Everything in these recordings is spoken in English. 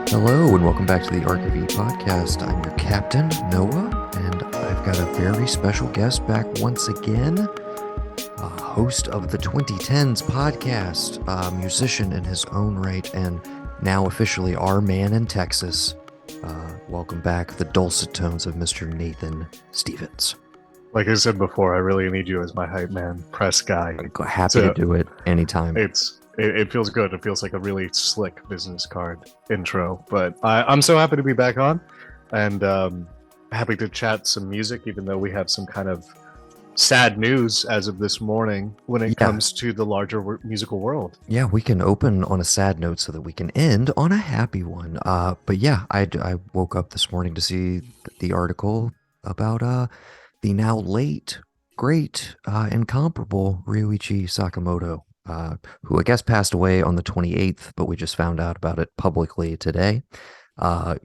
Hello and welcome back to the ARK of E podcast. I'm your captain, Noah, and I've got a very special guest back once again, host of the 2010s podcast, musician in his own right, and now officially our man in Texas. Welcome back, the dulcet tones of Mr. Nathan Stevens. Like I said before, I really need you as my hype man, press guy. I'm happy to do it anytime. It feels good. It feels like a really slick business card intro. But I'm so happy to be back on, and happy to chat some music, even though we have some kind of sad news as of this morning when it comes to the larger musical world. Yeah, we can open on a sad note so that we can end on a happy one. But yeah, I woke up this morning to see the article about the now late, great, incomparable Ryuichi Sakamoto, who I guess passed away on the 28th, but we just found out about it publicly today.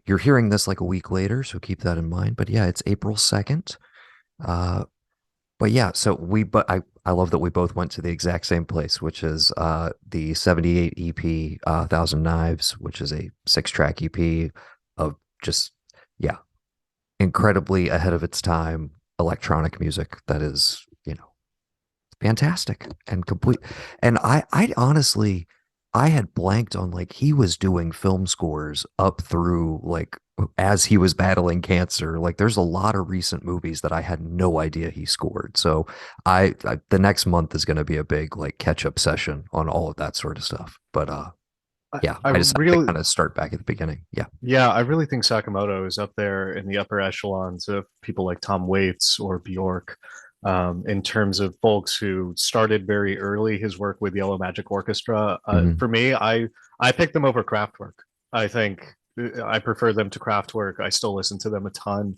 You're hearing this like a week later, so keep that in mind. But yeah, it's April 2nd. But yeah, so I love that we both went to the exact same place, which is the 78 EP, Thousand Knives, which is a 6-track EP of just, yeah, incredibly ahead of its time electronic music that is, fantastic and complete. And I honestly, I had blanked on like he was doing film scores up through like as he was battling cancer. Like there's a lot of recent movies that I had no idea he scored. So I the next month is going to be a big like catch up session on all of that sort of stuff. But yeah, I just have to kind of start back at the beginning. Yeah, I really think Sakamoto is up there in the upper echelons of people like Tom Waits or Bjork, in terms of folks who started very early his work with Yellow Magic Orchestra. For me, I picked them over Kraftwerk. I think I prefer them to Kraftwerk. I still listen to them a ton.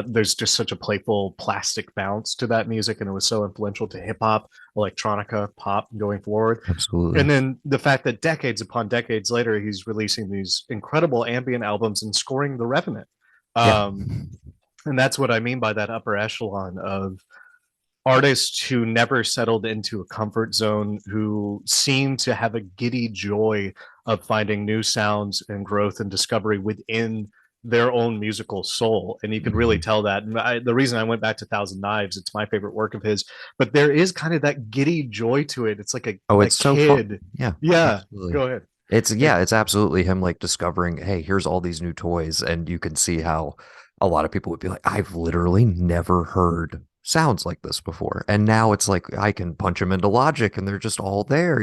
There's just such a playful plastic bounce to that music, and it was so influential to hip hop, electronica, pop going forward. Absolutely. And then the fact that decades upon decades later, he's releasing these incredible ambient albums and scoring The Revenant. And that's what I mean by that upper echelon of artists who never settled into a comfort zone, who seem to have a giddy joy of finding new sounds and growth and discovery within their own musical soul. And you could really tell that. And the reason I went back to Thousand Knives, it's my favorite work of his, but there is kind of that giddy joy to it. It's like it's so kid. Fun. Yeah. Absolutely. Go ahead. It's absolutely him like discovering, hey, here's all these new toys. And you can see how a lot of people would be like, I've literally never heard sounds like this before. And now it's like I can punch them into Logic and they're just all there,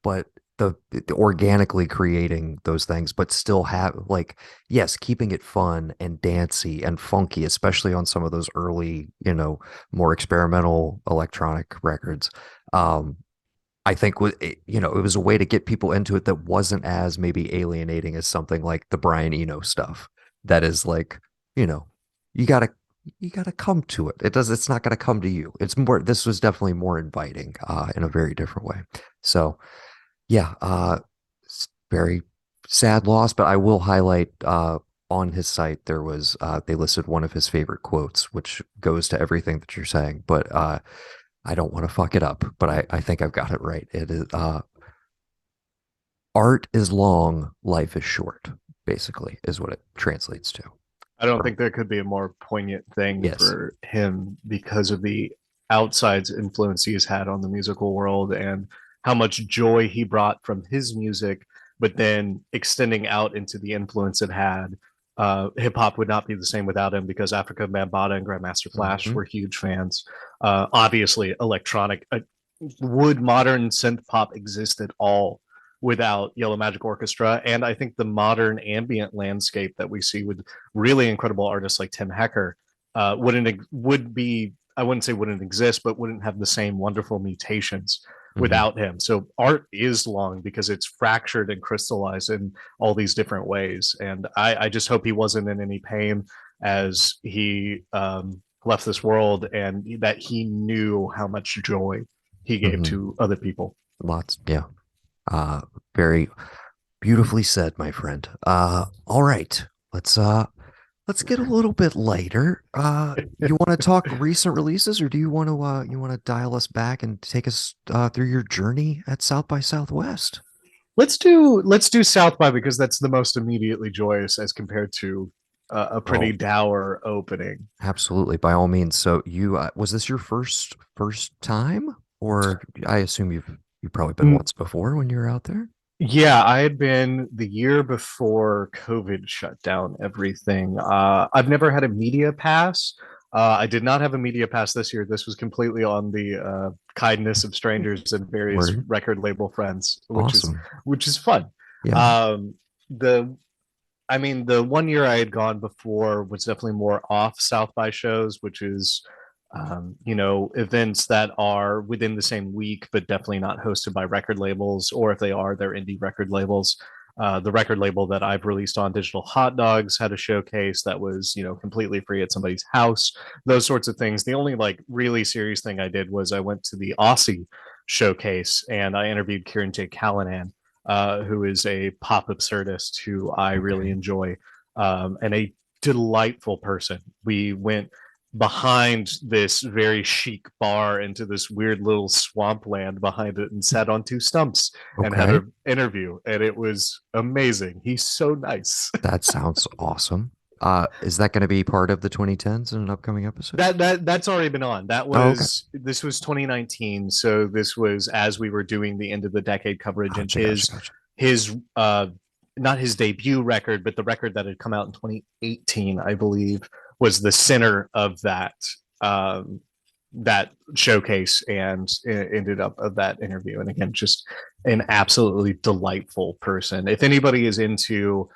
but the organically creating those things, but still have like, yes, keeping it fun and dancey and funky, especially on some of those early, more experimental electronic records. I think it was a way to get people into it that wasn't as maybe alienating as something like the Brian Eno stuff. That is like, you gotta come to it. It's not gonna come to you. This was definitely more inviting, in a very different way. So yeah, very sad loss, but I will highlight, on his site, there was, they listed one of his favorite quotes, which goes to everything that you're saying, but, I don't want to fuck it up, but I think I've got it right. It is, art is long, life is short, basically, is what it translates to. I don't think there could be a more poignant thing for him because of the outside's influence he has had on the musical world and how much joy he brought from his music, but then extending out into the influence it had. Hip hop would not be the same without him because Africa Bambaataa and Grandmaster Flash were huge fans. Obviously, electronic, would modern synth pop exist at all without Yellow Magic Orchestra? And I think the modern ambient landscape that we see with really incredible artists like Tim Hecker would be, I wouldn't say wouldn't exist, but wouldn't have the same wonderful mutations without him. So art is long because it's fractured and crystallized in all these different ways. And I just hope he wasn't in any pain as he left this world, and that he knew how much joy he gave to other people. Lots, yeah. Very beautifully said, my friend. All right, let's get a little bit lighter. You want to talk recent releases, or do you want to dial us back and take us through your journey at South by Southwest? let's do South by, because that's the most immediately joyous as compared to a pretty Oh, dour opening. absolutely, by all means. So you was this your first time, or I assume you've probably been once before when you were out there? Yeah, I had been the year before COVID shut down everything. I've never had a media pass. I did not have a media pass this year. This was completely on the kindness of strangers and various Word. record label friends, Awesome. which is fun. Yeah. Um, the I mean, the one year I had gone before was definitely more off South by shows, which is, events that are within the same week, but definitely not hosted by record labels, or if they are, they're indie record labels. The record label that I've released on, Digital Hot Dogs, had a showcase that was, completely free at somebody's house, those sorts of things. The only like really serious thing I did was I went to the Aussie showcase and I interviewed Kieran J. Callanan, who is a pop absurdist who I really Okay. enjoy, and a delightful person. We went behind this very chic bar into this weird little swampland behind it and sat on two stumps and had Okay. an interview, and it was amazing. He's so nice. That sounds awesome. Is that going to be part of the 2010s in an upcoming episode? That's already been on. Oh, okay. This was 2019, so this was as we were doing the end of the decade coverage, and Gotcha, gotcha, gotcha. his not his debut record, but the record that had come out in 2018, I believe, was the center of um, that showcase, and it ended up of that interview. And again, just an absolutely delightful person. If anybody is into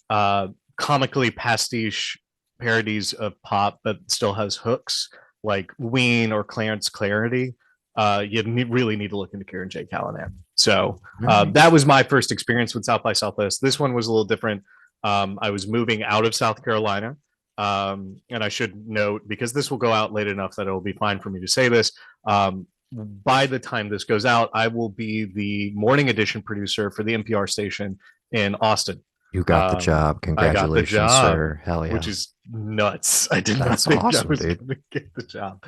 uh, comically pastiche parodies of pop but still has hooks like Ween or Clarence Clarity, really need to look into Kieran J. Callanan. So All right. that was my first experience with South by Southwest. This one was a little different. I was moving out of South Carolina. And I should note, because this will go out late enough that it will be fine for me to say this. By the time this goes out, I will be the morning edition producer for the NPR station in Austin. You got the job. I got the Congratulations, job, sir. Hell which yeah. is nuts. I did not That's think I awesome, was dude. going to get the job.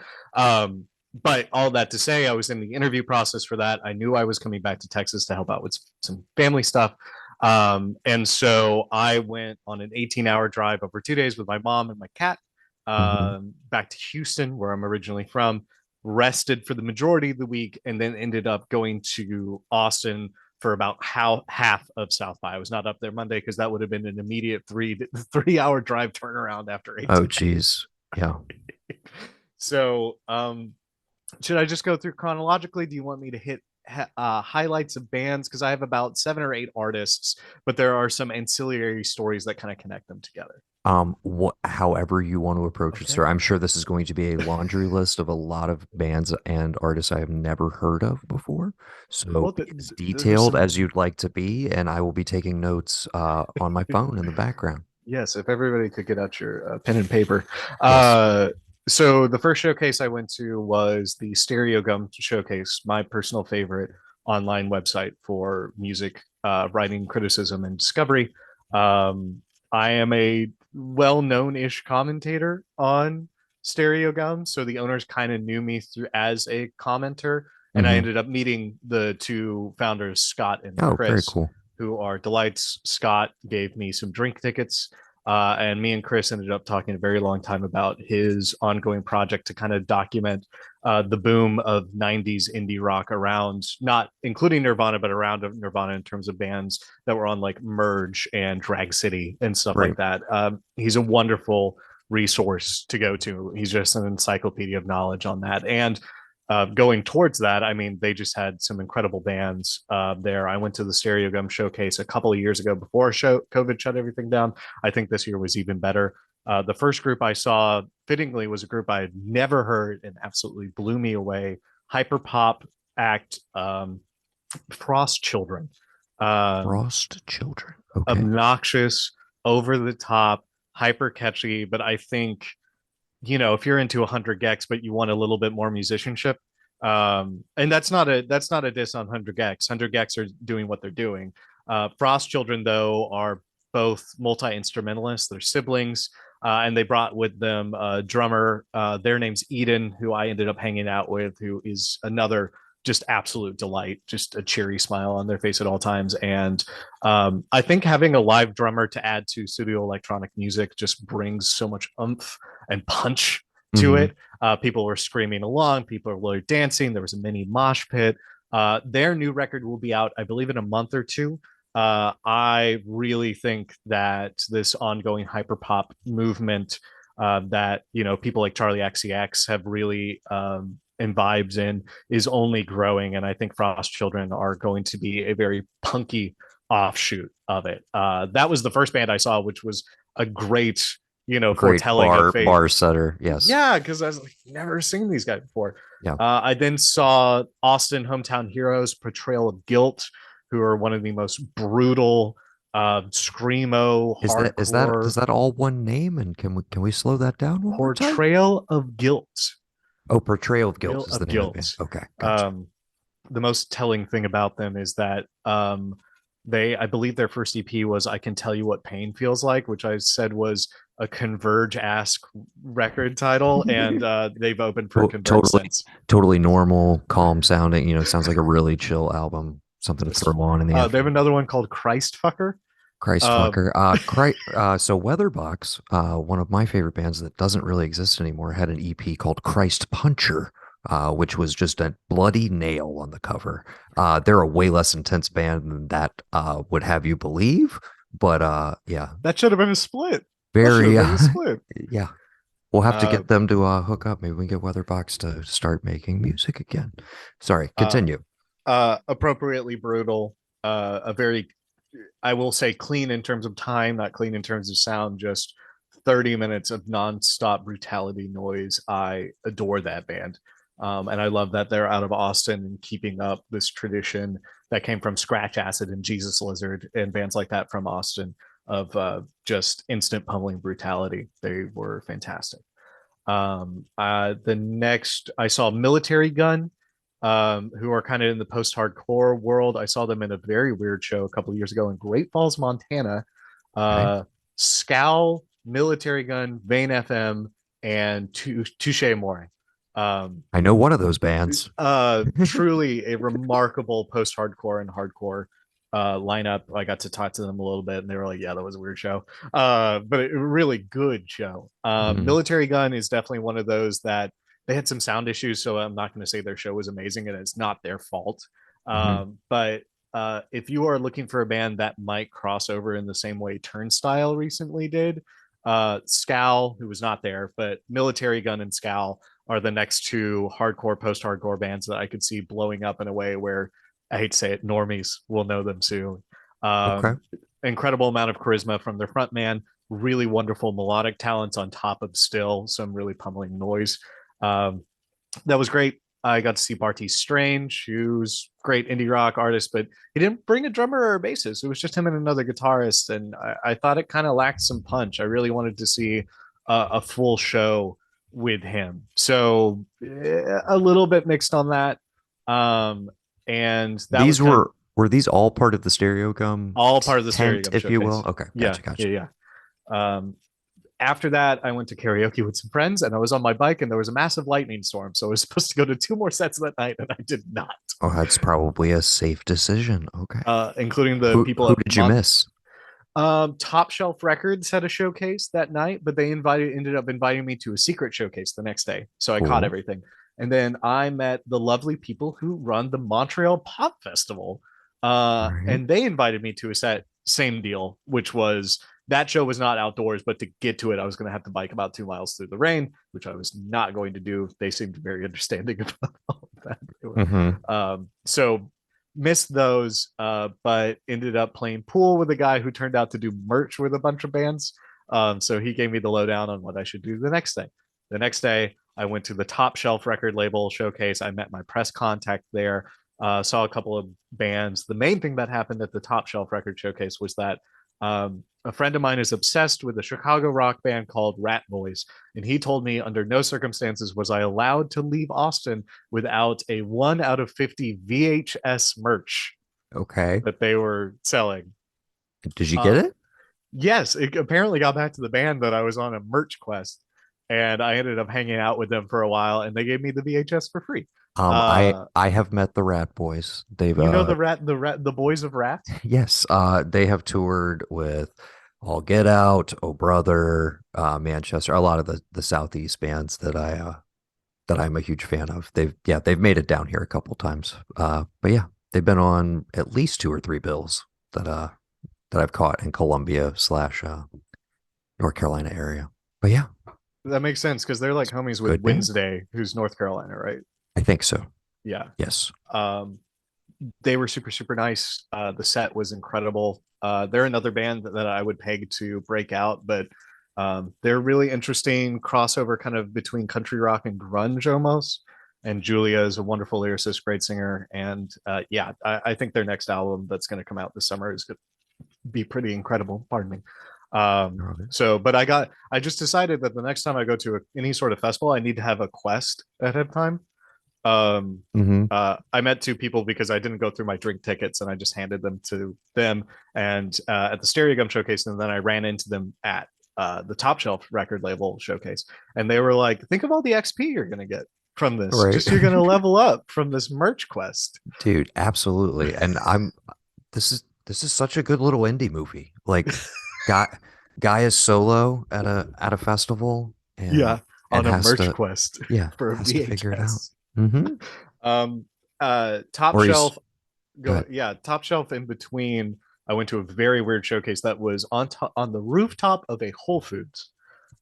But all that to say, I was in the interview process for that. I knew I was coming back to Texas to help out with some family stuff. And so I went on an 18-hour drive over 2 days with my mom and my cat, Hmm. back to Houston, where I'm originally from, rested for the majority of the week, and then ended up going to Austin for about half of South by. I was not up there Monday because that would have been an immediate 3 hour drive turnaround after Oh, 18. geez. Yeah. So should I just go through chronologically? Do you want me to hit highlights of bands? Because I have about 7 or 8 artists, but there are some ancillary stories that kind of connect them together. However you want to approach it, Okay. sir. I'm sure this is going to be a laundry list of a lot of bands and artists I have never heard of before. So Well, be as there's detailed some. as you'd like to be, and I will be taking notes on my phone in the background. Yes, if everybody could get out your pen and paper. Yes. Uh, so the first showcase I went to was the Stereo Gum Showcase, my personal favorite online website for music writing, criticism, and discovery. Um, I am a well-known-ish commentator on Stereo Gum, so the owners kind of knew me through as a commenter, and I Hmm. ended up meeting the two founders, Scott and Oh, very Chris, cool. who are delights. Scott gave me some drink tickets, and me and Chris ended up talking a very long time about his ongoing project to kind of document the boom of 90s indie rock around, not including Nirvana, but around Nirvana in terms of bands that were on like Merge and Drag City and stuff like Great. that. He's a wonderful resource to go to. He's just an encyclopedia of knowledge on that. And going towards that, I mean, they just had some incredible bands there. I went to the Stereo Gum Showcase a couple of years ago before COVID shut everything down. I think this year was even better. The first group I saw, fittingly, was a group I had never heard and absolutely blew me away. Hyper pop act, Frost Children. Um, Frost Children. Okay. Obnoxious, over the top, hyper catchy, but I think, if you're into 100 gex but you want a little bit more musicianship, and that's not a diss on 100 gex. 100 gex are doing what they're doing. Frost Children, though, are both multi-instrumentalists. They're siblings, and they brought with them a drummer. Their name's Eden, who I ended up hanging out with, who is another just absolute delight, just a cheery smile on their face at all times. And I think having a live drummer to add to studio electronic music just brings so much oomph and punch to Mm-hmm. it. People were screaming along, people were dancing. There was a mini mosh pit. Their new record will be out, I believe, in a month or two. I really think that this ongoing hyperpop movement that people like Charlie XCX have really imbibes in is only growing, and I think Frost Children are going to be a very punky offshoot of it. That was the first band I saw, which was a great Great foretelling of fate. bar setter. Yes. Yeah, because I was like, never seen these guys before. Yeah. I then saw Austin Hometown Heroes Portrayal of Guilt, who are one of the most brutal screamo Is that hardcore. is that all one name? And can we slow that down one more time? Portrayal of Guilt. Oh, Portrayal of Guilt Portrayal is the of name of the band. Guilt. Okay, gotcha. Um, the most telling thing about them is that I believe their first EP was I Can Tell You What Pain Feels Like, which I said was a Converge-esque record title, and they've opened for Converge Totally, since. totally normal, calm sounding. Sounds like a really chill album. Something to throw on in the They have afternoon. another one called Christ Fucker. Christ Um, fucker. So Weatherbox, one of my favorite bands that doesn't really exist anymore, had an EP called Christ Puncher, which was just a bloody nail on the cover. They're a way less intense band than that would have you believe, but yeah, that should have been a split. That should have very been a split. yeah. We'll have to Uh, get them to hook up. Maybe we can get Weatherbox to start making music again. Sorry, uh, continue. Appropriately brutal. A very, I will say, clean in terms of time, not clean in terms of sound. Just 30 minutes of nonstop brutality noise. I adore that band. And I love that they're out of Austin and keeping up this tradition that came from Scratch Acid and Jesus Lizard and bands like that from Austin of just instant pummeling brutality. They were fantastic. The next, I saw Military Gun, who are kind of in the post-hardcore world. I saw them in a very weird show a couple of years ago in Great Falls, Montana. Okay. Scowl, Military Gun, Vane FM, and Touche Amore. I know one of those bands. Truly a remarkable post-hardcore and hardcore lineup. I got to talk to them a little bit, and they were like, "Yeah, that was a weird show, but a really good show." Mhm. Military Gun is definitely one of those that they had some sound issues, so I'm not going to say their show was amazing, and it's not their fault. Mhm. But if you are looking for a band that might cross over in the same way Turnstile recently did, Scowl, who was not there, but Military Gun and Scowl are the next two hardcore post-hardcore bands that I could see blowing up in a way where I hate to say it, normies will know them soon. Okay. Incredible amount of charisma from their front man, really wonderful melodic talents on top of still some really pummeling noise. Um, that was great. I got to see Barty Strange, who's great indie rock artist, but he didn't bring a drummer or a bassist. It was just him and another guitarist, and I thought it kind of lacked some punch. I really wanted to see a full show with him. So a little bit mixed on that. And that was These kind of were these all part of the Stereo Gum all part of the Stereo tent, Gum if you will? showcase. Okay, Yeah, gotcha, yeah, gotcha. yeah. Um, After that, I went to karaoke with some friends, and I was on my bike, and there was a massive lightning storm, so I was supposed to go to two more sets that night, and I did not. Oh, that's probably a safe decision. Okay. Including the people Who at did you miss? Top Shelf Records had a showcase that night, but they ended up inviting me to a secret showcase the next day, so I caught Cool. everything. And then I met the lovely people who run the Montreal Pop Festival, All right. and they invited me to a set. Same deal, which was that show was not outdoors, but to get to it, I was going to have to bike about 2 miles through the rain, which I was not going to do. They seemed very understanding about all of Mm-hmm. that. So missed those, but ended up playing pool with a guy who turned out to do merch with a bunch of bands. So he gave me the lowdown on what I should do the next day. The next day, I went to the Top Shelf record label showcase. I met my press contact there, saw a couple of bands. The main thing that happened at the Top Shelf record showcase was that a friend of mine is obsessed with a Chicago rock band called Rat Boys. And he told me under no circumstances was I allowed to leave Austin without a 1 out of 50 VHS merch Okay. that they were selling. Did you get Uh, it? yes, it apparently got back to the band that I was on a merch quest. And I ended up hanging out with them for a while, and they gave me the VHS for free. Uh, I have met the Rat Boys. They've you know the boys of Rat? yes, they have toured with All Get Out, Oh Brother, Manchester, a lot of the Southeast bands that I'm a huge fan of. They've made it down here a couple times. But yeah, they've been on at least two or three bills that I've caught in Columbia slash North Carolina area. But yeah, That makes sense because they're like it's homies a with good band. Wednesday, who's North Carolina, right? I think so. Yeah. Yes. Um, they were super, super nice. The set was incredible. They're another band that I would peg to break out, but they're really interesting crossover kind of between country rock and grunge almost. And Julia is a wonderful lyricist, great singer. And yeah, I think their next album that's going to come out this summer is going to be pretty incredible. Pardon me. But I just decided that the next time I go to any sort of festival, I need to have a quest ahead of time. Mm-hmm. I met two people because I didn't go through my drink tickets and I just handed them to them and at the Stereo Gum showcase, and then I ran into them at the Top Shelf record label showcase, and they were like, "Think of all the XP you're gonna get from this. Right. Just you're gonna level up from this merch quest." Dude, absolutely. And this is such a good little indie movie. Like guy guy is solo at a festival Yeah, and on a has merch to quest yeah, for a has to figure it out. VHS. Mm-hmm. Um, Top Or he's Shelf go go ahead. yeah, Top Shelf in between. I went to a very weird showcase that was on the rooftop of a Whole Foods.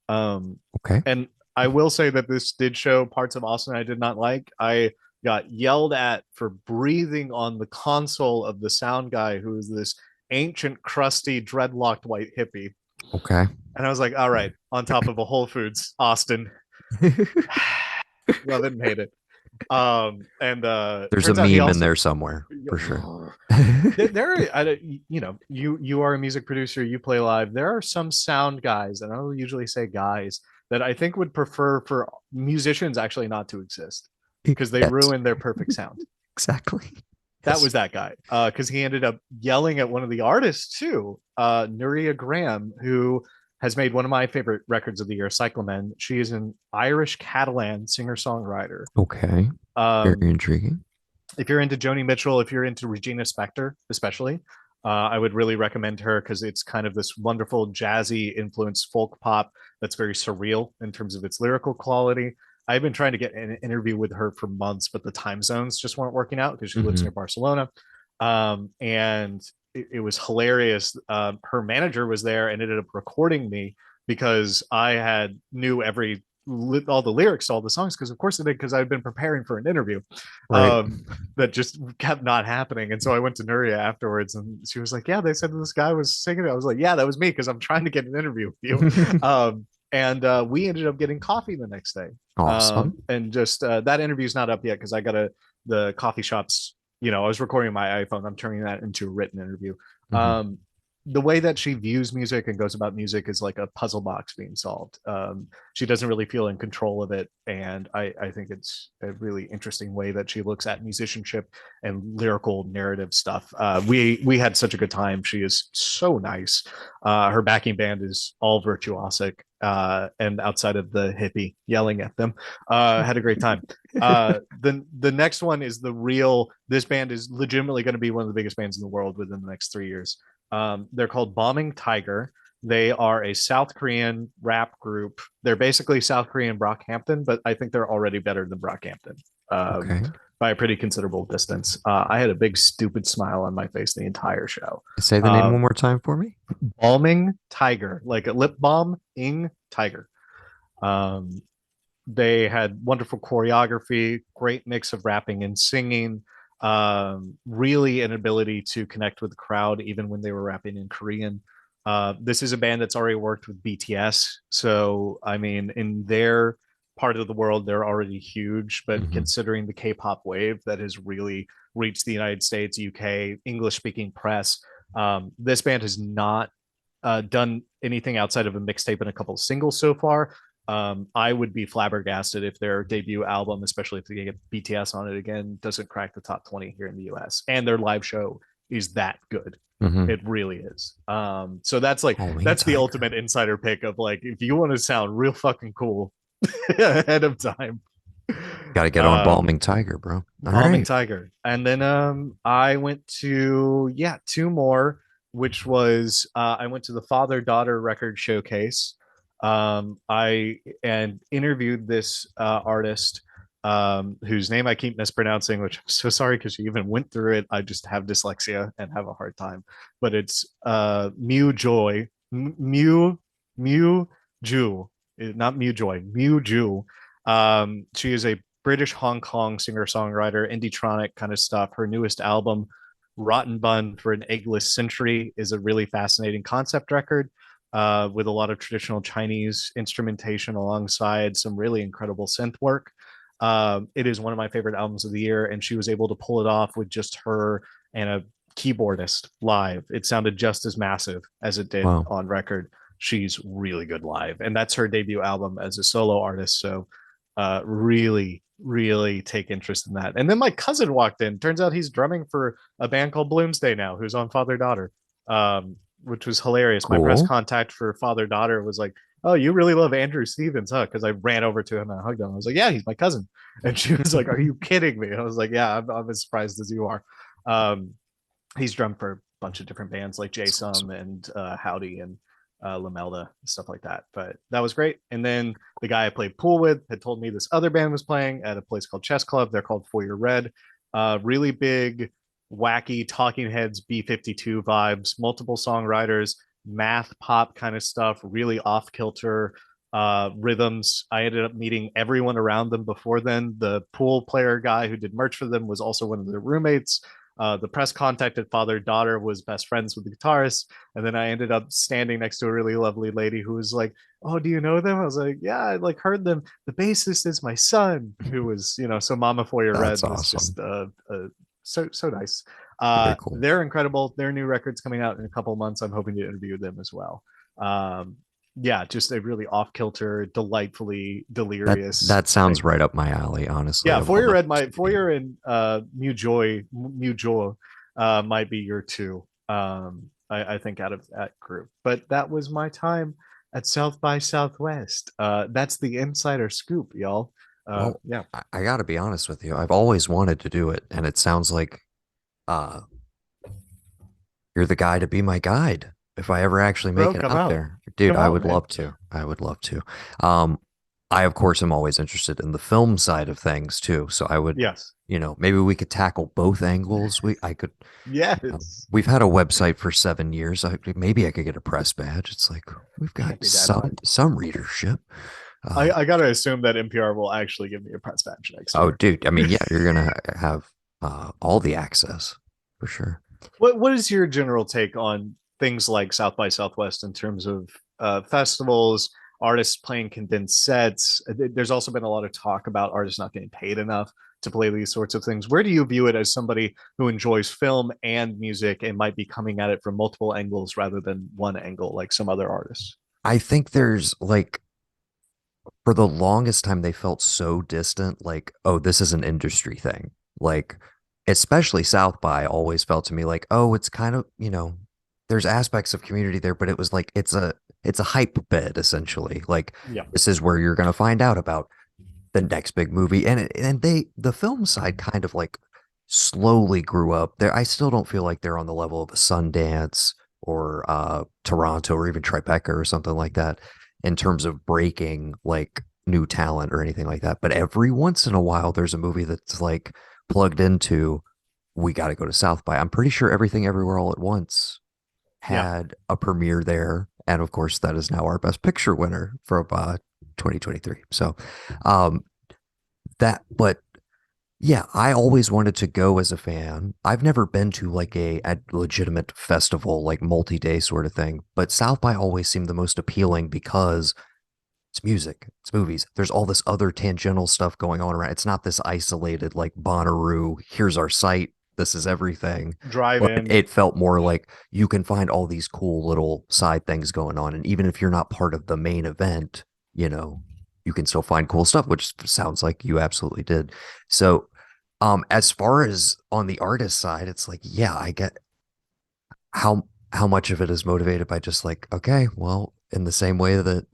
Um, Okay. and I will say that this did show parts of Austin I did not like. I got yelled at for breathing on the console of the sound guy, who is this ancient, crusty, dreadlocked white hippie. Okay. And I was like, all right, on top of a Whole Foods, Austin. Love it and hate it. And There's a turns out he meme in also there somewhere for sure. there you are a music producer, you play live. There are some sound guys, and I don't usually say guys, that I think would prefer for musicians actually not to exist because they Yes, ruin their perfect sound. exactly. That Yes. was that guy, because he ended up yelling at one of the artists too, Nuria Graham, who has made one of my favorite records of the year, Cyclamen. She is an Irish Catalan singer songwriter. Okay. Very um, intriguing. if you're into Joni Mitchell, if you're into Regina Spektor, especially, I would really recommend her because it's kind of this wonderful jazzy influenced folk pop that's very surreal in terms of its lyrical quality. I've been trying to get an interview with her for months, but the time zones just weren't working out because she lives Hmm. near Barcelona. And it was hilarious. Her manager was there and ended up recording me because I had knew all the lyrics to all the songs, because of course I did, because I'd been preparing for an interview. Right. Um, that just kept not happening. And so I went to Nuria afterwards and she was like, yeah, they said this guy was singing it. I was like, yeah, that was me because I'm trying to get an interview with you. And we ended up getting coffee the next day. Awesome. And just that interview's not up yet because I got the coffee shops. I was recording my iPhone. I'm turning that into a written interview. Hmm. Um, the way that she views music and goes about music is like a puzzle box being solved. She doesn't really feel in control of it, and I think it's a really interesting way that she looks at musicianship and lyrical narrative stuff. We had such a good time. She is so nice. Her backing band is all virtuosic, and outside of the hippie yelling at them, had a great time. The next one is the real. This band is legitimately going to be one of the biggest bands in the world within the next 3 years. They're called Bombing Tiger. They are a South Korean rap group. They're basically South Korean Brockhampton, but I think they're already better than Brockhampton, Okay. by a pretty considerable distance. I had a big stupid smile on my face the entire show. Say the name Uh, one more time for me. Balming Tiger, like a lip balm ing tiger. Um, they had wonderful choreography, great mix of rapping and singing, really an ability to connect with the crowd even when they were rapping in Korean. This is a band that's already worked with BTS. So, I mean, in their part of the world, they're already huge, but Hmm. considering the K pop wave that has really reached the United States, UK, English speaking press, this band has not done anything outside of a mixtape and a couple of singles so far. I would be flabbergasted if their debut album, especially if they get BTS on it again, doesn't crack the top 20 here in the US. And their live show is that good. Hmm. It really is. So that's like Halloween that's the Tiger. ultimate insider pick of like, if you want to sound real fucking cool ahead of time. Got to get on um, Balming Tiger, bro. All Balming right. Tiger. And then I went to, yeah, two more, which was I went to the Father Daughter Record Showcase. I and interviewed this artist whose name I keep mispronouncing, which I'm so sorry because she even went through it. I just have dyslexia and have a hard time. But it's Mew Joy, Mew Ju, not Mew Joy, Mew Ju. She is a British Hong Kong singer songwriter, indie-tronic kind of stuff. Her newest album, Rotten Bun for an Eggless Century, is a really fascinating concept record with a lot of traditional Chinese instrumentation alongside some really incredible synth work. It is one of my favorite albums of the year, and she was able to pull it off with just her and a keyboardist live. It sounded just as massive as it did Wow. on record. She's really good live, and that's her debut album as a solo artist. So, really take interest in that. And then my cousin walked in. Turns out he's drumming for a band called Bloomsday now, who's on Father Daughter, which was hilarious. My press Cool. contact for Father Daughter was like, "Oh, you really love Andrew Stevens, huh?" Because I ran over to him and I hugged him. I was like, "Yeah, he's my cousin." And she was like, "Are you kidding me?" I was like, "Yeah, I'm as surprised as you are." Um, he's drummed for a bunch of different bands like Jay That's Sum awesome. and Howdy and Lamelda and stuff like that. But that was great. And then the guy I played pool with had told me this other band was playing at a place called Chess Club. They're called For Your Red. Really big, wacky Talking Heads B-52 vibes, multiple songwriters, math pop kind of stuff, really off kilter rhythms. I ended up meeting everyone around them before then. The pool player guy who did merch for them was also one of their roommates. The press contacted father daughter was best friends with the guitarist, and then I ended up standing next to a really lovely lady who was like, "Oh, do you know them?" I was like, "Yeah, I like heard them. The bassist is my son," who was, so Mama for Your That's Red was awesome. just so nice. Very cool. They're incredible. Their new record's coming out in a couple months. I'm hoping to interview them as well. Um, yeah, just a really off kilter, delightfully That delirious that sounds thing. right up my alley, honestly, Yeah, of all Foyer the Red things might we do. Foyer and Mew Joy might be your two. I think out of that group. But that was my time at South by Southwest. That's the insider scoop, y'all. Well, Yeah. I got to be honest with you. I've always wanted to do it, and it sounds like uh you're the guy to be my guide if I ever actually make Bro, it come out out. there. Dude, Come I out, would man. love to. I would love to. Um, I of course am always interested in the film side of things too. So I would, Yes. maybe we could tackle both angles. I could, Yes. we've had a website for 7 years. Maybe I could get a press badge. It's like we've got Can't be that hard. some readership. I, Uh, I gotta assume that NPR will actually give me a press badge next oh, year. dude. I mean, yeah, you're gonna have all the access for sure. What is your general take on things like South by Southwest in terms of festivals, artists playing condensed sets? There's also been a lot of talk about artists not getting paid enough to play these sorts of things. Where do you view it as somebody who enjoys film and music and might be coming at it from multiple angles rather than one angle, like some other artists? I think there's like for the longest time they felt so distant, like, oh, this is an industry thing. Like, especially South by always felt to me like, oh, it's kind of, there's aspects of community there, but it was like it's a hype bed essentially. Like Yeah. this is where you're gonna find out about the next big movie. And the film side kind of like slowly grew up. There I still don't feel like they're on the level of a Sundance or Toronto or even Tribeca or something like that in terms of breaking like new talent or anything like that. But every once in a while there's a movie that's like plugged into we got to go to South by. I'm pretty sure Everything Everywhere All at Once Yeah. had a premiere there. And of course, that is now our best picture winner from 2023. So, um, but yeah, I always wanted to go as a fan. I've never been to like a legitimate festival, like multi day sort of thing, but South by always seemed the most appealing because it's music, it's movies. There's all this other tangential stuff going on around. It's not this isolated like Bonnaroo. Here's our site. This is everything. Drive But in. it felt more like you can find all these cool little side things going on, and even if you're not part of the main event, you know, you can still find cool stuff, which sounds like you absolutely did. So, as far as on the artist side, it's like, yeah, I get how much of it is motivated by just like, okay, well, in the same way that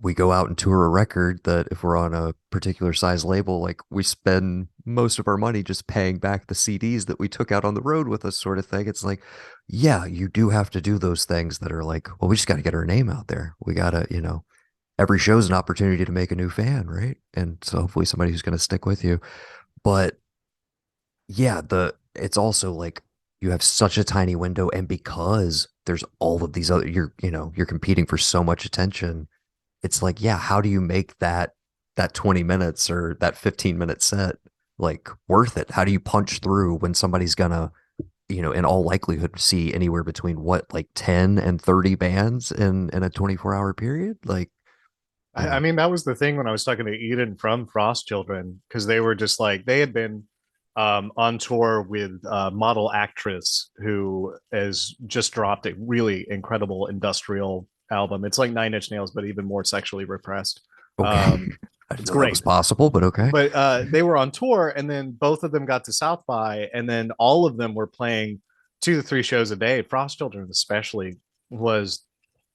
We go out and tour a record that if we're on a particular size label, like we spend most of our money just paying back the CDs that we took out on the road with us, sort of thing. It's like, yeah, you do have to do those things that are like, well, we just got to get our name out there. We got to, every show's an opportunity to make a new fan, right? And so hopefully somebody who's going to stick with you. But yeah, it's also like you have such a tiny window, and because there's all of these other, you're competing for so much attention. It's like, yeah, how do you make that 20 minutes or that 15-minute set like worth it? How do you punch through when somebody's gonna, in all likelihood see anywhere between what, like 10 and 30 bands in a 24-hour period? Like, I mean, that was the thing when I was talking to Eden from Frost Children, because they were just like, they had been on tour with model actress who has just dropped a really incredible industrial album. It's like Nine Inch Nails, but even more sexually repressed. okay. I didn't It's know that was great. possible, but okay. But they were on tour, and then both of them got to South by, and then all of them were playing 2 to 3 shows a day. Frost Children, especially, was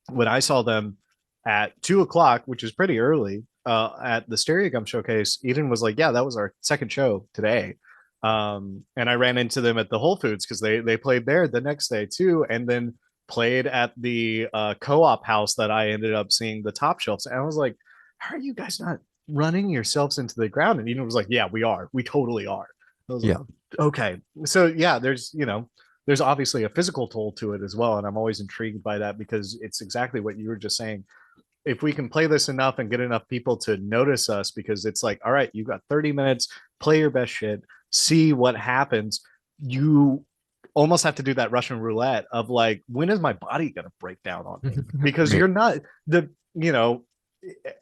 when I saw them at 2 o'clock, which is pretty early, at the Stereo Gum Showcase. Eden was like, "Yeah, that was our second show today," and I ran into them at the Whole Foods because they played there the next day too, and then played at the co-op house that I ended up seeing the top shelves. And I was like, "How are you guys not running yourselves into the ground?" And Eden was like, "Yeah, we are. We totally are." I was like, Yeah. "Okay." So yeah, there's obviously a physical toll to it as well, and I'm always intrigued by that because it's exactly what you were just saying. If we can play this enough and get enough people to notice us, because it's like, all right, you got 30 minutes, play your best shit, see what happens. You almost have to do that Russian roulette of like, when is my body going to break down on me? Because Right. you're not the,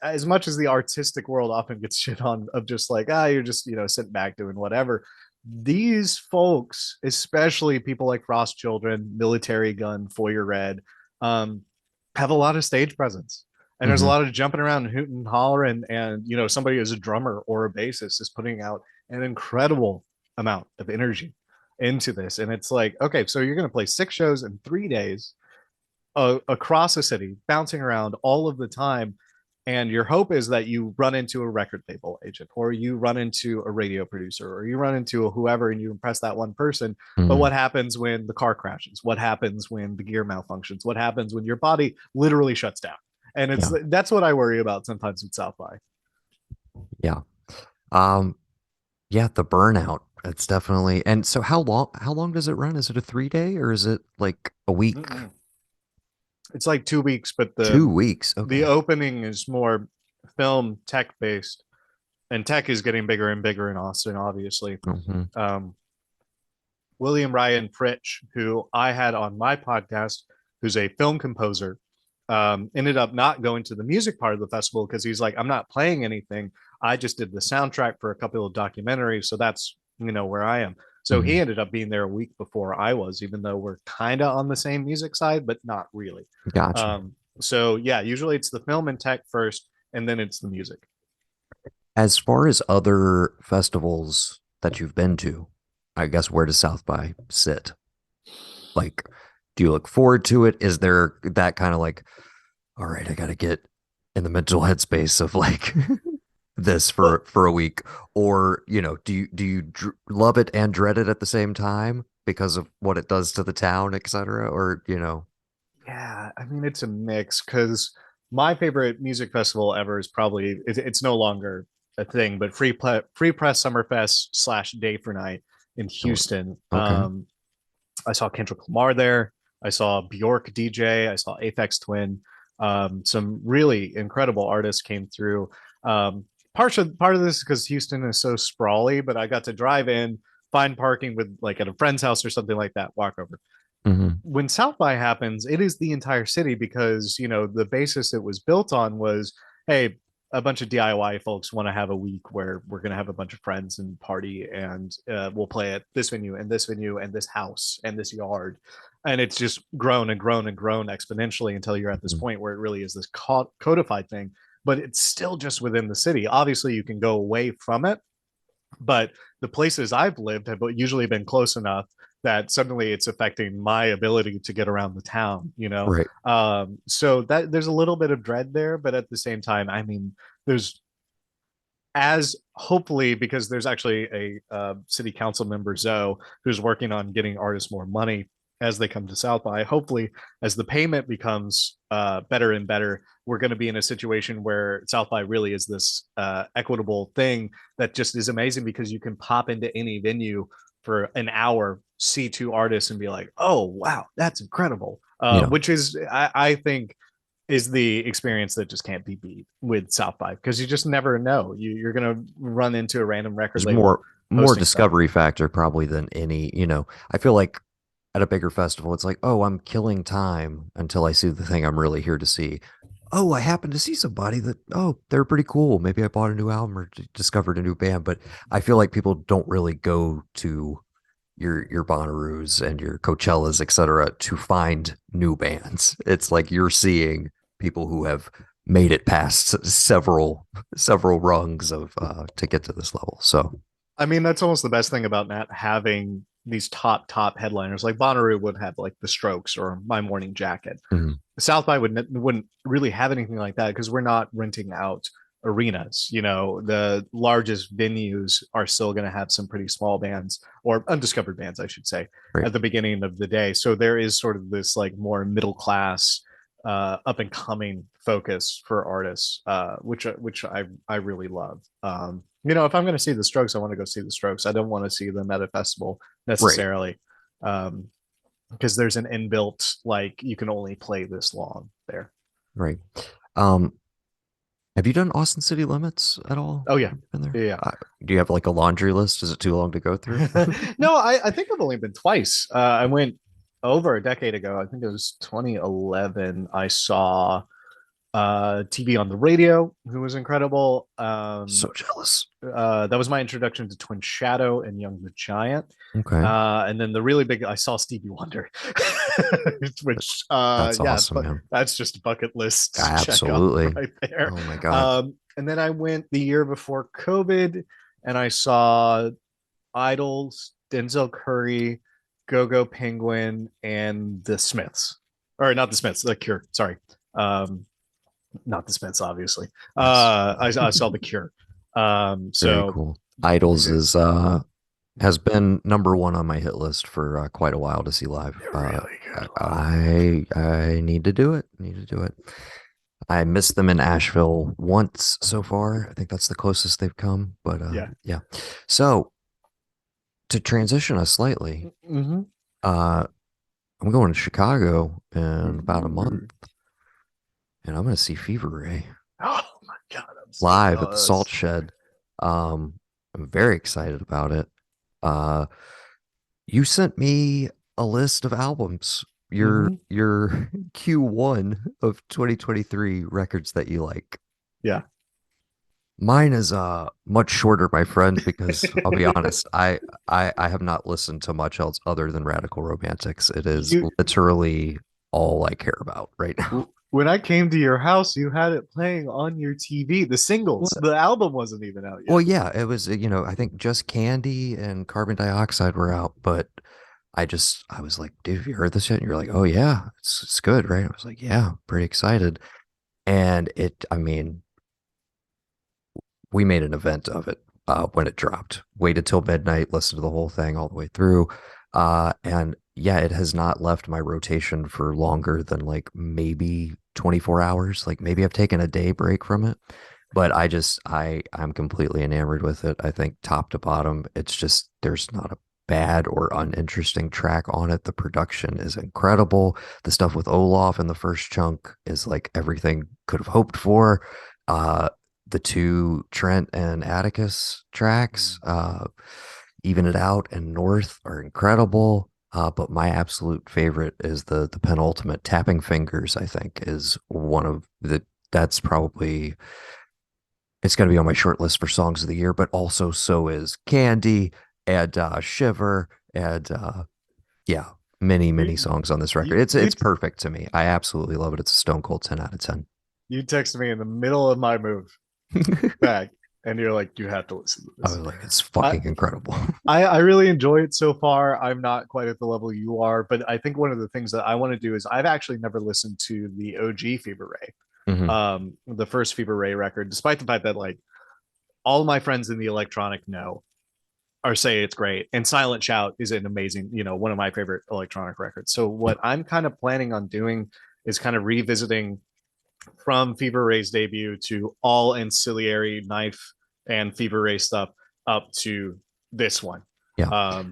as much as the artistic world often gets shit on of just like, you're just, sitting back doing whatever. These folks, especially people like Frost Children, Military Gun, Foyer Red, um, have a lot of stage presence. And there's a Hmm. lot of jumping around and hooting and hollering. And, somebody as a drummer or a bassist is putting out an incredible amount of energy into this. And it's like, okay, so you're going to play 6 shows in 3 days across the city, bouncing around all of the time. And your hope is that you run into a record label agent, or you run into a radio producer, or you run into whoever and you impress that one person. But Hmm. what happens when the car crashes? What happens when the gear malfunctions? What happens when your body literally shuts down? And Yeah. that's what I worry about sometimes with South by. Yeah. Um, yeah, the burnout. It's definitely. And so how long does it run? Is it a 3 day or is it like a week? Mm-mm. It's like 2 weeks, but the 2 weeks. the Okay. opening is more film tech based, and tech is getting bigger and bigger in Austin, obviously. Hmm. Um, William Ryan Pritch, who I had on my podcast, who's a film composer, ended up not going to the music part of the festival because he's like, I'm not playing anything. I just did the soundtrack for a couple of documentaries. So that's, where I am. So he Hmm. ended up being there a week before I was, even though we're kind of on the same music side, but not really. Gotcha. So yeah, usually it's the film and tech first, and then it's the music. As far as other festivals that you've been to, I guess where does South by sit? Like, do you look forward to it? Is there that kind of like, all right, I got to get in the mental headspace of like this Well, for a week, or do you love it and dread it at the same time because of what it does to the town, etc. Or yeah, I mean it's a mix because my favorite music festival ever is probably it's no longer a thing, but Free Press Summerfest slash Day for Night in oh, Houston. okay. I saw Kendrick Lamar there. I saw Bjork DJ. I saw Aphex Twin. Some really incredible artists came through. Part of this is because Houston is so sprawly, but I got to drive in, find parking with like at a friend's house or something like that, walk over. Hmm. When South by happens, it is the entire city because the basis it was built on was, hey, a bunch of DIY folks want to have a week where we're going to have a bunch of friends and party, and we'll play at this venue and this venue and this house and this yard, and it's just grown and grown and grown exponentially until you're at this Hmm. point where it really is this codified thing. But it's still just within the city. Obviously, you can go away from it, But the places I've lived have usually been close enough that suddenly it's affecting my ability to get around the town, you know? Right. So that there's a little bit of dread there, but at the same time, I mean, there's as hopefully because there's actually a city council member Zoe who's working on getting artists more money as they come to South by. Hopefully, as the payment becomes better and better, we're going to be in a situation where South by really is this equitable thing that just is amazing because you can pop into any venue for an hour, see two artists, and be like, "Oh wow, that's incredible!" Yeah. Which is, I think, is the experience that just can't be beat with South by because you just never know. You're gonna run into a random record There's label more hosting stuff. discovery factor probably than any, I feel like at a bigger festival, it's like, oh, I'm killing time until I see the thing I'm really here to see. Oh, I happen to see somebody that, oh, they're pretty cool. Maybe I bought a new album or discovered a new band. But I feel like people don't really go to your Bonnaroos and your Coachellas, et cetera, to find new bands. It's like you're seeing people who have made it past several rungs of to get to this level. So I mean, that's almost the best thing about not having these top headliners. Like Bonnaroo would have like the Strokes or My Morning Jacket. mhm, South by wouldn't really have anything like that because we're not renting out arenas. You know, the largest venues are still going to have some pretty small bands or undiscovered bands, I should say, right, at the beginning of the day. So there is sort of this like more middle class, up and coming focus for artists, which I really love. You know, if I'm going to see the Strokes, I want to go see the Strokes. I don't want to see them at a festival right, necessarily. Um, because there's an inbuilt like you can only play this long there. right. Um, have you done Austin City Limits at all? Oh Have yeah, you been there? yeah. Do you have like a laundry list? Is it too long to go through? No, I think I've only been twice. I went over a decade ago. I think it was 2011. I saw TV on the radio, who was incredible. So jealous. That was my introduction to Twin Shadow and Young the Giant. Okay. And then the really big, I saw Stevie Wonder, which, That's yeah, awesome, but man. that's just a bucket list check off Absolutely. right there. Oh my God. And then I went the year before COVID and I saw Idols, Denzel Curry, Go Go Penguin, and the Smiths. Or not the Smiths, the Cure. Sorry. Um, not the Smiths, obviously. Nice. I saw the Cure. Very So cool. Idols is has been number one on my hit list for quite a while to see live. they're really good I need to do it. Need to do it. I missed them in Asheville once so far. I think that's the closest they've come. But Yeah. yeah. So to transition us slightly, Mm-hmm. uh, I'm going to Chicago in about a month, and I'm going to see Fever Ray Oh my god, I'm so live at the Salt jealous. Shed. I'm very excited about it. Uh, you sent me a list of albums, Mm-hmm. your Q1 of 2023 records that you like. Yeah. Mine is much shorter, my friend, because I'll be honest, I have not listened to much else other than Radical Romantics. It is you literally all I care about right now. when I came to your house, you had it playing on your TV. The Well, singles, the album wasn't even out well, yet. yeah, it was, I think just Candy and Carbon Dioxide were out, but I was like, dude, have you heard this yet? And you're like, oh yeah, it's good, right? I was like, yeah, pretty excited. And I mean, we made an event of it when it dropped. Waited till midnight, listened to the whole thing all the way through. And yeah, it has not left my rotation for longer than like maybe 24 hours. Like maybe I've taken a day break from it, but I'm completely enamored with it. I think top to bottom, it's just there's not a bad or uninteresting track on it. The production is incredible. The stuff with Olaf in the first chunk is like everything could have hoped for. Uh, the two Trent and Atticus tracks, Even It Out and North, are incredible. But my absolute favorite is the penultimate Tapping Fingers, I think, is one of that's probably it's going to be on my short list for songs of the year, but also so is Candy and Shiver and yeah, many You songs on this you record. you It's perfect to me. I absolutely love it. It's a stone cold 10 out of 10. you texted me in the middle of my move back. and you're like, you have to listen to I this. was like, it's I, fucking incredible. I really enjoy it so far. I'm not quite at the level you are, but I think one of the things that I want to do is I've actually never listened to the OG Fever Ray, Hmm. the first Fever Ray record, despite the fact that like all my friends in the electronic know or say it's great. And Silent Shout is an amazing, one of my favorite electronic records. So Yep. what I'm kind of planning on doing is kind of revisiting from Fever Ray's debut to all ancillary Knife and Fever Ray stuff up to this one. Yeah. I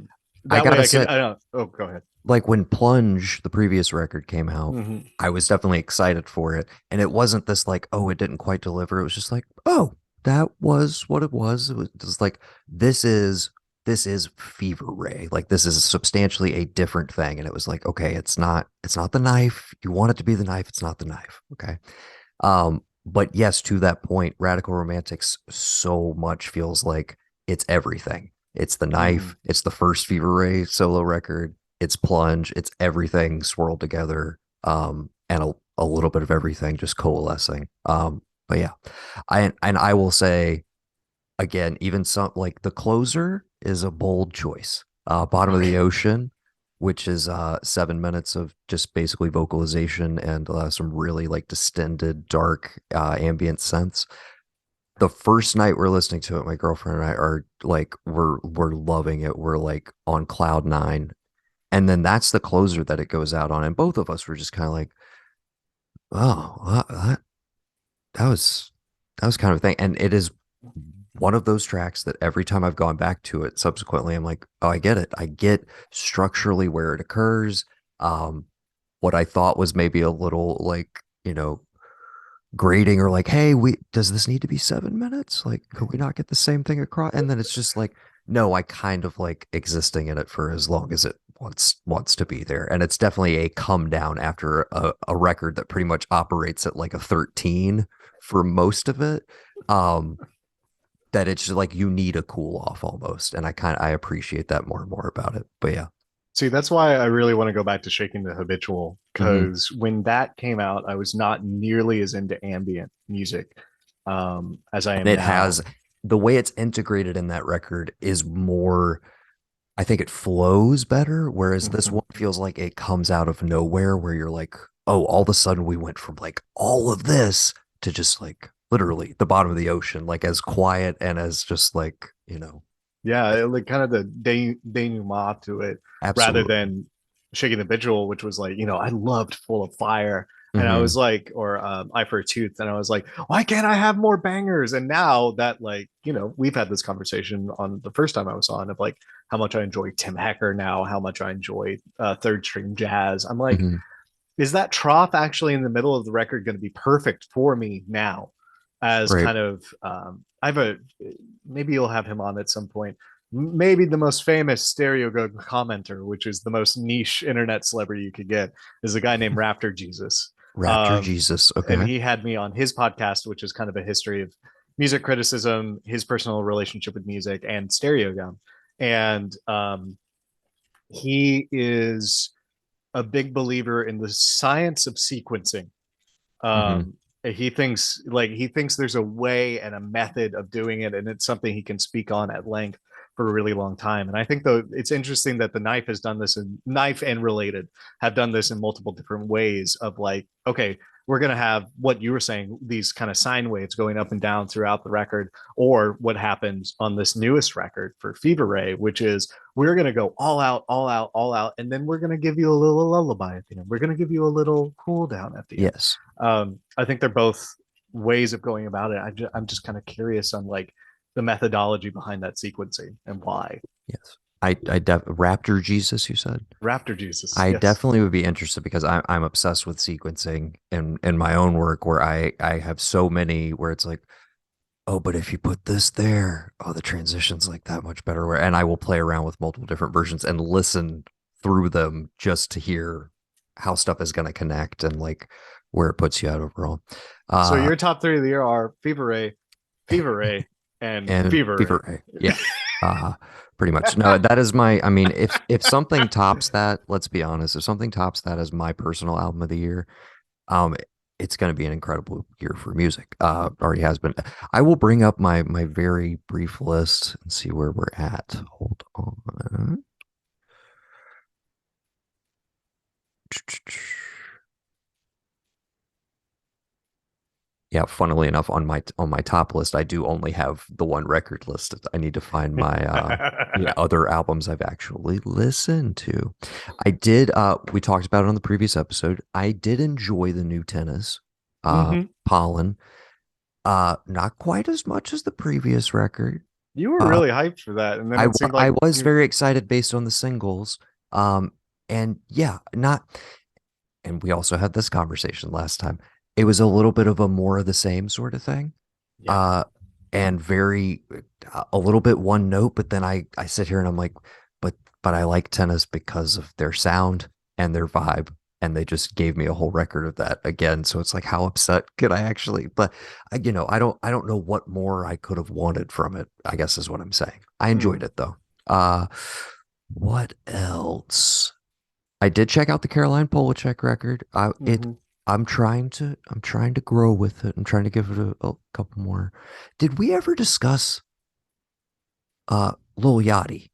That way gotta I can, say, I don't, oh, go ahead. like when Plunge, the previous record, came out, Mm-hmm. I was definitely excited for it. And it wasn't this like, oh, it didn't quite deliver. It was just like, oh, that was what it was. It was just like, this is this is Fever Ray. Like this is substantially a different thing. And it was like, okay, it's not the knife. You want it to be the knife, it's not the knife. Okay. But yes, to that point, Radical Romantics so much feels like it's everything. It's the Mm-hmm. knife, it's the first Fever Ray solo record, it's Plunge, it's everything swirled together, and a little bit of everything just coalescing. But yeah, I will say again, even some like the closer is a bold choice. Bottom of the Okay. ocean, which is 7 minutes of just basically vocalization and some really like distended, dark ambient synths. The first night we're listening to it, my girlfriend and I are like, we're loving it. We're like on cloud nine, and then that's the closer that it goes out on, and both of us were just kind of like, oh, that was that was kind of a thing, and it is one of those tracks that every time I've gone back to it subsequently, I'm like, oh, I get it. I get structurally where it occurs. Um, what I thought was maybe a little like, grading or like, hey, we does this need to be 7 minutes? Like, could we not get the same thing across? And then it's just like, no, I kind of like existing in it for as long as it wants to be there. And it's definitely a come down after a record that pretty much operates at like a 13 for most of it. Um, that it's just like you need a cool off almost. And I appreciate that more and more about it. But yeah. See, that's why I really want to go back to Shaking the Habitual Hmm. because when that came out, I was not nearly as into ambient music as I And am it now. has the way it's integrated in that record is more, I think it flows better. Whereas this Mhm. one feels like it comes out of nowhere where you're like, oh, all of a sudden we went from like all of this to just like literally the bottom of the ocean, like as quiet and as just like, Yeah, like kind of the denouement to it, rather absolutely. than Shaking the Vigil, which was like, I loved Full of Fire. And I was Hmm. like, or Eye for a Tooth. And I was like, why can't I have more bangers? And now that, like, we've had this conversation on the first time I was on of like how much I enjoy Tim Hecker now, how much I enjoy third string jazz. I'm like, Hmm. is that trough actually in the middle of the record going to be perfect for me now as Right. kind of I have a maybe you'll have him on at some point, maybe the most famous stereo go commenter, which is the most niche internet celebrity you could get, is a guy named Raptor Jesus. Raptor um, Jesus. and Okay. he had me on his podcast, which is kind of a history of music criticism, his personal relationship with music, and stereo gum. And he is a big believer in the science of sequencing. Hmm. He thinks there's a way and a method of doing it, and it's something he can speak on at length for a really long time. And I think though it's interesting that the knife has done this, and knife and related have done this in multiple different ways of like, okay, we're going to have what you were saying, these kind of sine waves going up and down throughout the record, or what happens on this newest record for Fever Ray, which is we're going to go all out, all out, all out, and then we're going to give you a little lullaby at the end. We're going to give you a little cool down at the end. Yes. I think they're both ways of going about it. I'm just kind of curious on like the methodology behind that sequencing and why. Yes. Raptor Jesus, you said? Raptor Jesus, I yes. definitely would be interested because I'm obsessed with sequencing in my own work where I have so many where it's like, oh, but if you put this there, oh, the transition's like that much better. Where and I will play around with multiple different versions and listen through them just to hear how stuff is going to connect and like where it puts you out overall. So Uh, your top three of the year are Fever Ray, and and Fever Fever Ray. Ray. Yeah. Uh pretty much. No, that is my I mean, if something tops that, let's be honest, if something tops that as my personal album of the year, um it's going to be an incredible year for music. Already has been. I will bring up my very brief list and see where we're at. Hold on. Yeah, funnily enough, on my top list, I do only have the one record list. I need to find my yeah, other albums I've actually listened to. I did we talked about it on the previous episode. I did enjoy the new tennis, Hmm. Pollen. Not quite as much as the previous record. You were Uh really hyped for that, and then it seemed I like was very excited based on the singles. And yeah, not and we also had this conversation last time. It was a little bit of a more of the same sort of thing. yeah. Uh and very a little bit one note, but then I sit here and I'm like, but I like tennis because of their sound and their vibe. And they just gave me a whole record of that again. So it's like, how upset could I actually? But I don't know what more I could have wanted from it, I guess is what I'm saying. I enjoyed Mm. it though. Uh, what else? I did check out the Caroline Polachek record. Hmm. I'm trying to grow with it. I'm trying to give it a couple more. Did we ever discuss Lil Yachty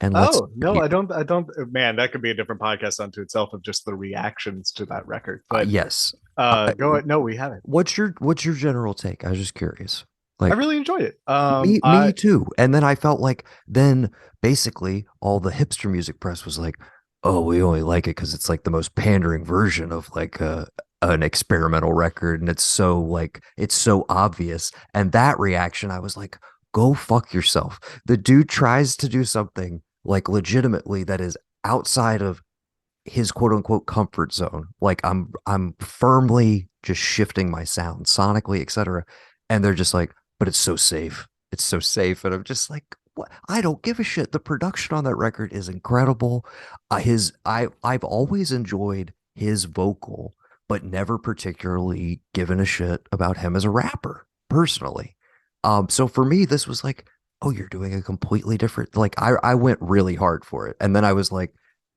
and Let's Oh no, You? I don't. Man, that could be a different podcast unto itself of just the reactions to that record. But Yes. go ahead. No, we haven't. What's your general take? I was just curious. I Like really enjoyed it. me too. And then I felt like then basically all the hipster music press was like, "Oh, we only like it because it's like the most pandering version of like an experimental record, and it's so like it's so obvious." And that reaction, I was like, "Go fuck yourself." The dude tries to do something like legitimately that is outside of his quote unquote comfort zone. Like I'm firmly just shifting my sound sonically, etc. And they're just like, but it's so safe. It's so safe. And I'm just like, what? I don't give a shit. The production on that record is incredible. I've always enjoyed his vocal, but never particularly given a shit about him as a rapper personally. So for me, this was like, oh, you're doing a completely different. Like I went really hard for it, and then I was like,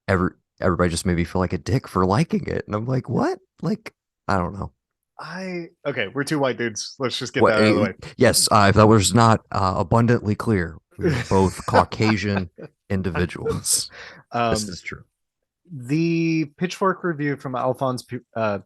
everybody just made me feel like a dick for liking it. And I'm like, what? Like, I don't know. I okay. We're two white dudes. Let's just get What? that out of the Yes, if that was not abundantly clear, we are both Caucasian individuals. way. This is true. The Pitchfork review from Alphonse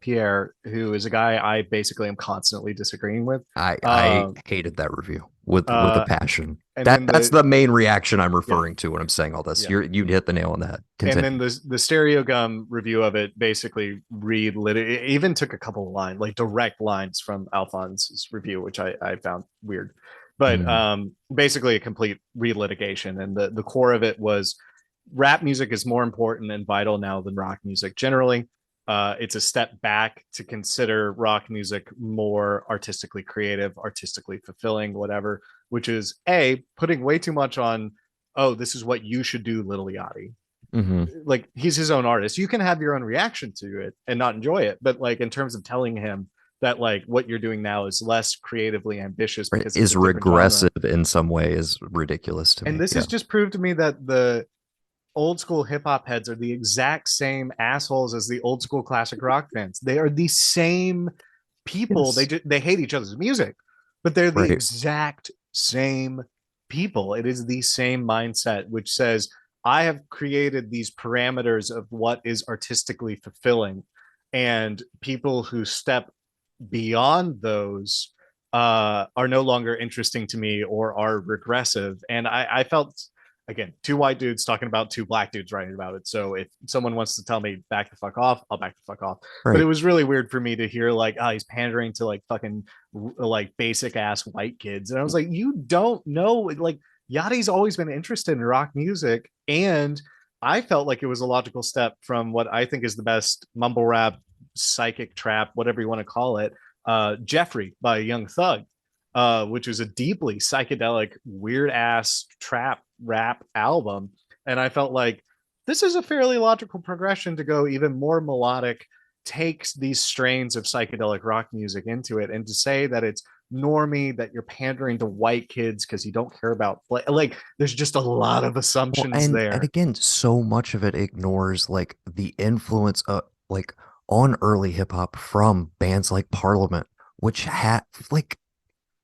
Pierre, who is a guy I basically am constantly disagreeing with. I Um, hated that review with a uh, passion. and then That's the main reaction I'm yeah, referring to when I'm saying all this. yeah. You hit the nail on that. And Continue. then the Stereo Gum review of it basically it even took a couple of lines, like direct lines from Alphonse's review, which I found weird. But Mm, basically a complete relitigation. And the core of it was rap music is more important and vital now than rock music generally. It's a step back to consider rock music more artistically creative, artistically fulfilling, whatever, which is A, putting way too much on, oh, this is what you should do, Little Yachty. hmm Like, he's his own artist. You can have your own reaction to it and not enjoy it. But like, in terms of telling him that like what you're doing now is less creatively ambitious because it's Is a different genre. regressive in some way is ridiculous to And me. this Yeah. has just proved to me that the old school hip hop heads are the exact same assholes as the old school classic rock fans. They are the same people. Yes. They hate each other's music, but they're the Right. exact same people. It is the same mindset which says I have created these parameters of what is artistically fulfilling, and people who step beyond those are no longer interesting to me or are regressive. And I felt, again, two white dudes talking about two black dudes writing about it. So if someone wants to tell me back the fuck off, I'll back the fuck off. But it Right. was really weird for me to hear like, oh, he's pandering to like fucking like basic ass white kids. And I was like, you don't know. Like, Yachty's always been interested in rock music. And I felt like it was a logical step from what I think is the best mumble rap, psychic trap, whatever you want to call it, Jeffrey by Young Thug, which was a deeply psychedelic, weird ass trap rap album. And I felt like this is a fairly logical progression to go even more melodic, takes these strains of psychedelic rock music into it, and to say that it's normie, that you're pandering to white kids because you don't care about like there's just a lot of Well, assumptions and there. again, so much of it ignores like the influence of like on early hip hop from bands like Parliament, which had like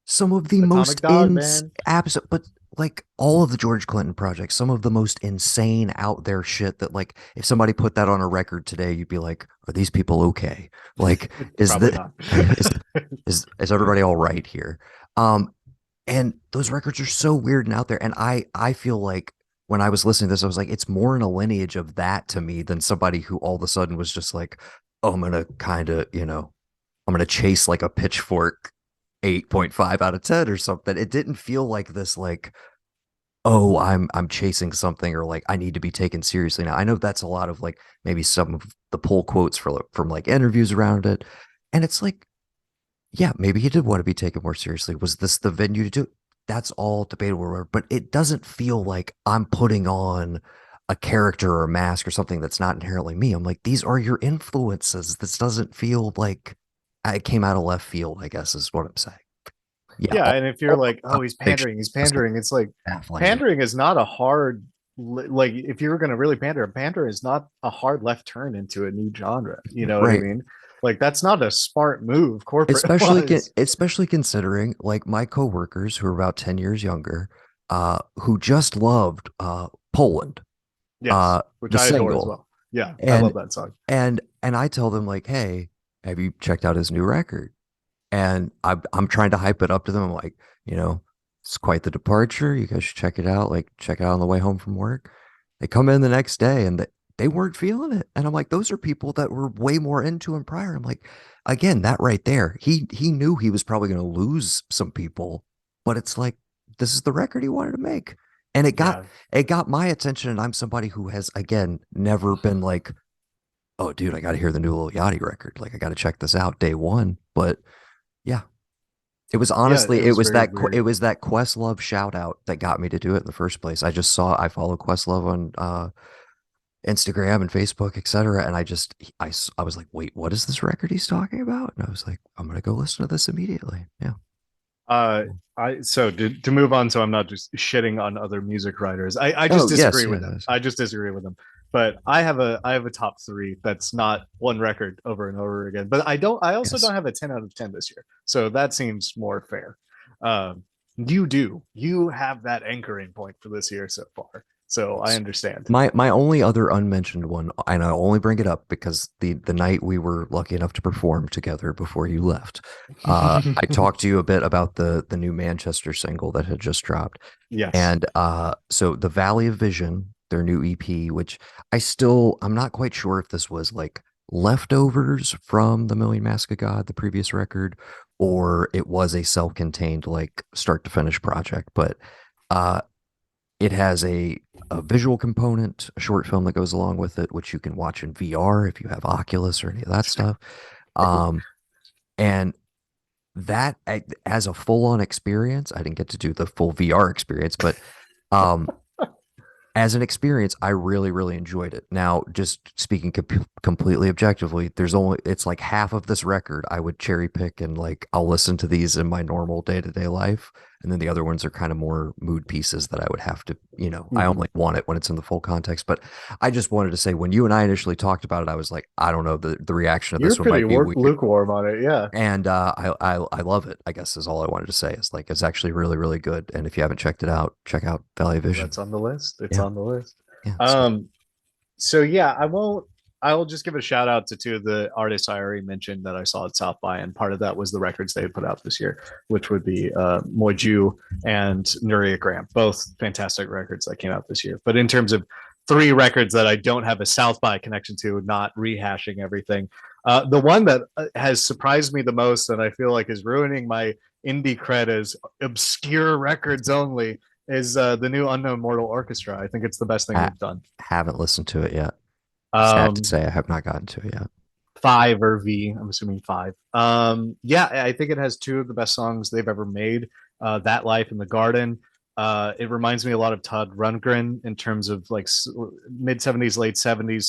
some of the Atomic most Dog, man. absolute, but like all of the George Clinton projects, some of the most insane out there shit that like if somebody put that on a record today, you'd be like, are these people okay? Like, is Probably the not. is is everybody all right here? Um, and those records are so weird and out there. And I feel like when I was listening to this, I was like, it's more in a lineage of that to me than somebody who all of a sudden was just like, oh, I'm gonna kind of, I'm gonna chase like a pitchfork 8.5 out of 10 or something. It didn't feel like this like, oh, I'm chasing something or like I need to be taken seriously now. I know that's a lot of like maybe some of the pull quotes from like interviews around it. And it's like, yeah, maybe he did want to be taken more seriously. Was this the venue to do it? That's all debatable, but it doesn't feel like I'm putting on a character or a mask or something that's not inherently me. I'm like, these are your influences. This doesn't feel like it came out of left field, I guess is what I'm saying. Yeah, Yeah, and if you're all like, oh, he's fiction pandering, he's was like pandering, it's like baffling to me. pandering is not a hard like if you were going to really pander is not a hard left turn into a new genre. You know what I Right. mean? Like that's not a smart move corporate wise. Especially considering like my coworkers who are about 10 years younger, who just loved Poland, Yes, which the I adore as single. well. Yeah, I And love that song. and I tell them like, hey, have you checked out his new record? And I'm trying to hype it up to them. I'm like, it's quite the departure. You guys should check it out. Like, check it out on the way home from work. They come in the next day and they weren't feeling it. And I'm like, those are people that were way more into him prior. I'm like, again, that right there. He knew he was probably going to lose some people, but it's like this is the record he wanted to make. And Yeah. it got my attention. And I'm somebody who has again never been like, oh dude, I gotta hear the new Lil Yachty record. Like I gotta check this out day one. But yeah, it was Yeah, honestly it was very weird. it was that Questlove shout out that got me to do it in the first place. I follow Questlove on Instagram and Facebook, etc. And I was like, wait, what is this record he's talking about? And I was like, I'm gonna go listen to this immediately. Yeah. Uh, I so to move on, so I'm not just shitting on other music writers. I just Oh yes, disagree with them. yes, I just disagree with them. But I have a top three that's not one record over and over again. But I also yes. don't have a 10 out of 10 this year. So that seems more fair. Um, you have that anchoring point for this year so far. So I understand. My only other unmentioned one, and I only bring it up because the night we were lucky enough to perform together before you left, I talked to you a bit about the new Manchester single that had just dropped, Yes. and so the Valley of Vision, their new EP, which I'm not quite sure if this was like leftovers from the Million Mask of God, the previous record, or it was a self-contained like start to finish project, but uh it has a visual component, a short film that goes along with it, which you can watch in VR if you have Oculus or any of that stuff. Um, and that as a full-on experience, I didn't get to do the full VR experience, but um, as an experience, I really, really enjoyed it. Now, just speaking completely objectively, it's like half of this record I would cherry pick and like I'll listen to these in my normal day-to-day life. And then the other ones are kind of more mood pieces that I would have to, I Mhm. only want it when it's in the full context. But I just wanted to say when you and I initially talked about it, I was like, I don't know, the reaction of You're this one pretty might be weird. lukewarm on it. Yeah. And I love it, I guess is all I wanted to say. Is like it's actually really, really good. And if you haven't checked it out, check out Valley of Well, Vision. that's on the list. It's Yeah. on the list. Yeah. So Um, so yeah, I will just give a shout out to two of the artists I already mentioned that I saw at South by, and part of that was the records they put out this year, which would be Moju and Nuria Graham, both fantastic records that came out this year. But in terms of three records that I don't have a South by connection to, not rehashing everything, the one that has surprised me the most, and I feel like is ruining my indie cred as obscure records only, is the new Unknown Mortal Orchestra. I think it's the best thing I they've done. haven't listened to it yet. Sad to Um, say, I have not gotten to it yet. five or V. I'm assuming five. Yeah, I think it has two of the best songs they've ever made. That Life in the Garden. It reminds me a lot of Todd Rundgren in terms of like mid '70s, late '70s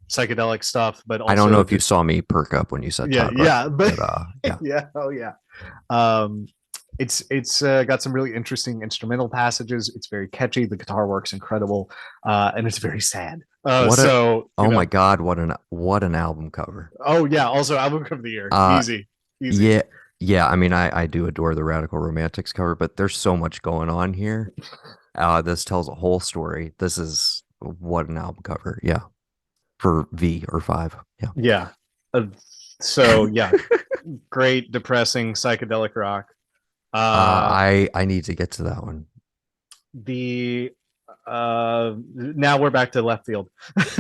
psychedelic stuff, but I don't know also if you just saw me perk up when you said yeah, Todd yeah, Rundgren, but but yeah, yeah, oh yeah. Um, It's got some really interesting instrumental passages. It's very catchy. The guitar work's incredible, and it's very sad. What a So you Oh my know, God, what an album cover. oh yeah, also album of the year, Uh easy, easy. yeah, yeah, I mean I do adore the Radical Romantics cover, but there's so much going on here. This tells a whole story. This is what an album cover. Yeah. For V or 5. Yeah. Yeah. Uh, so yeah, great depressing psychedelic rock. Uh, I need to get to that one. the Now we're back to left field,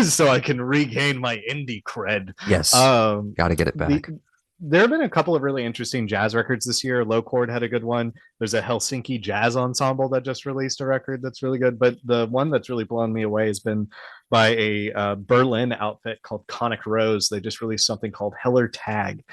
so I can regain my indie cred. Yes. Um, Got to get it the back. There have been a couple of really interesting jazz records this year. Low Chord had a good one. There's a Helsinki Jazz Ensemble that just released a record that's really good. But the one that's really blown me away has been by a Berlin outfit called Conic Rose. They just released something called Heller Tag.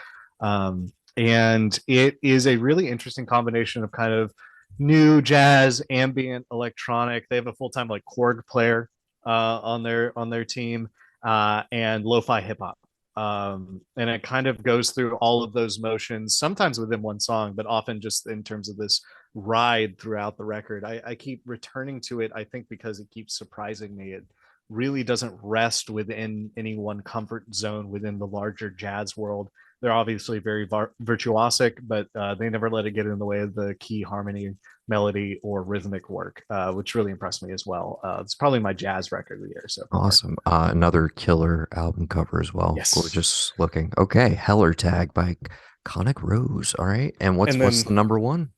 And it is a really interesting combination of kind of new jazz, ambient, electronic. They have a full-time like Korg player on their team, and lo-fi hip hop. And it kind of goes through all of those motions, sometimes within one song, but often just in terms of this ride throughout the record. I keep returning to it, I think, because it keeps surprising me. It really doesn't rest within any one comfort zone within the larger jazz world. They're obviously very virtuosic, but they never let it get in the way of the key harmony, melody, or rhythmic work, which really impressed me as well. It's probably my jazz record of the year so far. Awesome. Another killer album cover as well. Yes. Gorgeous looking. Okay, Heller Tag by Conic Rose. All right. And what's And what's then the number one?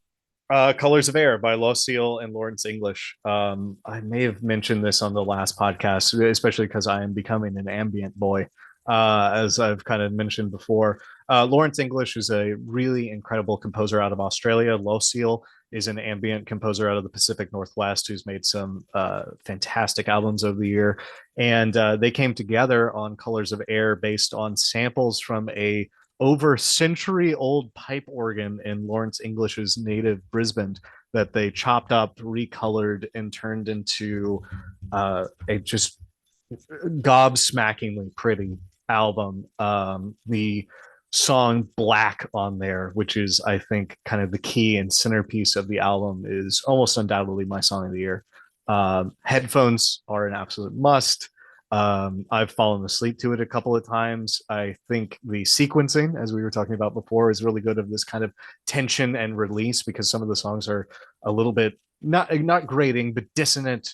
Colors of Air by Lucille and Lawrence English. I may have mentioned this on the last podcast, especially because I am becoming an ambient boy, as I've kind of mentioned before. Lawrence English is a really incredible composer out of Australia. Lucille is an ambient composer out of the Pacific Northwest who's made some fantastic albums over the year. And they came together on Colors of Air based on samples from a over century old pipe organ in Lawrence English's native Brisbane that they chopped up, recolored, and turned into a just gobsmackingly pretty album. The song Black on there, which is, I think, kind of the key and centerpiece of the album, is almost undoubtedly my song of the year. Headphones are an absolute must. I've fallen asleep to it a couple of times. I think the sequencing, as we were talking about before, is really good of this kind of tension and release because some of the songs are a little bit not grating, but dissonant,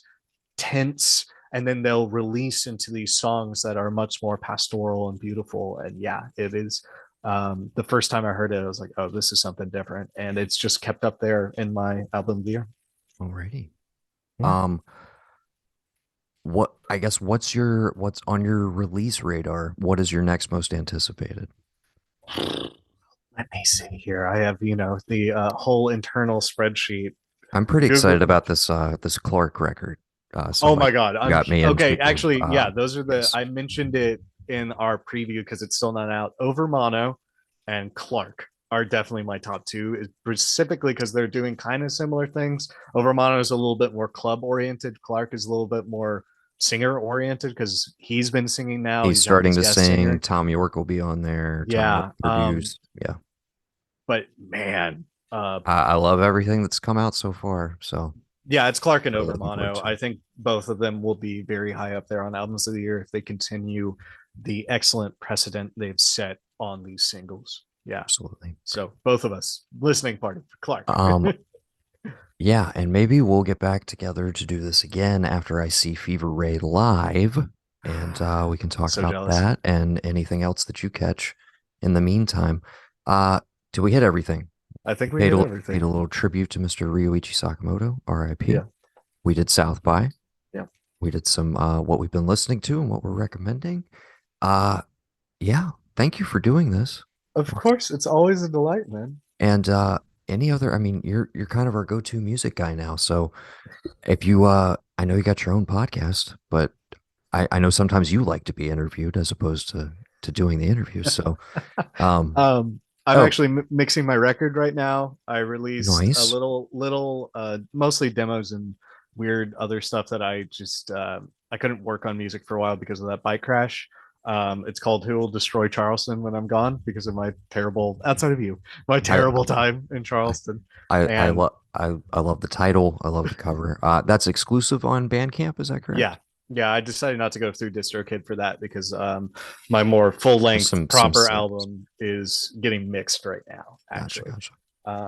tense, and then they'll release into these songs that are much more pastoral and beautiful. And yeah, it is. The first time I heard it, I was like, "Oh, this is something different," and it's just kept up there in my album of the year. Alrighty. Yeah. Um, what's on your release radar? What is your next most anticipated? Let me see here. I have, the whole internal spreadsheet. I'm pretty excited Google. about this Clark record. Oh Somebody my God. got me into. Okay. Actually, yeah, those are Yes. I mentioned it in our preview because it's still not out. Over Mono and Clark are definitely my top two, specifically because they're doing kind of similar things. Over Mono is a little bit more club oriented. Clark is a little bit more singer oriented because he's been singing now. He's He's one of starting these to guest sing. singer. Tom York will be on there. Tom York Yeah. produced. Yeah. But man, I love everything that's come out so far. So yeah, it's Clark and really looking forward Overmono. to I it. think both of them will be very high up there on albums of the year if they continue the excellent precedent they've set on these singles. Yeah. Absolutely. So both of us listening party for Clark. Um, yeah, and maybe we'll get back together to do this again after I see Fever Ray live, and we can talk So about jealous. that and anything else that you catch in the meantime. Uh, do we hit everything? I think we Paid hit paid a everything. little tribute to Mr. Ryuichi Sakamoto, R.I.P. Yeah. We did South by. Yeah. We did some what we've been listening to and what we're recommending. Uh, yeah, thank you for doing this. Of course, it's always a delight, man. And any other, I mean, you're kind of our go-to music guy now. So if you I know you got your own podcast, but I know sometimes you like to be interviewed as opposed to doing the interviews. So um I'm oh, actually mixing my record right now. I released a nice. little, mostly demos and weird other stuff that I just I couldn't work on music for a while because of that bike crash. It's called "Who Will Destroy Charleston When I'm Gone" because of my terrible, outside of you, my terrible time in Charleston. I And love I love the title. I love the cover. That's exclusive on Bandcamp. Is that yeah, correct? yeah, I decided not to go through DistroKid for that because my more full There's length some proper singles. album is getting mixed right now, Gotcha, actually. gotcha.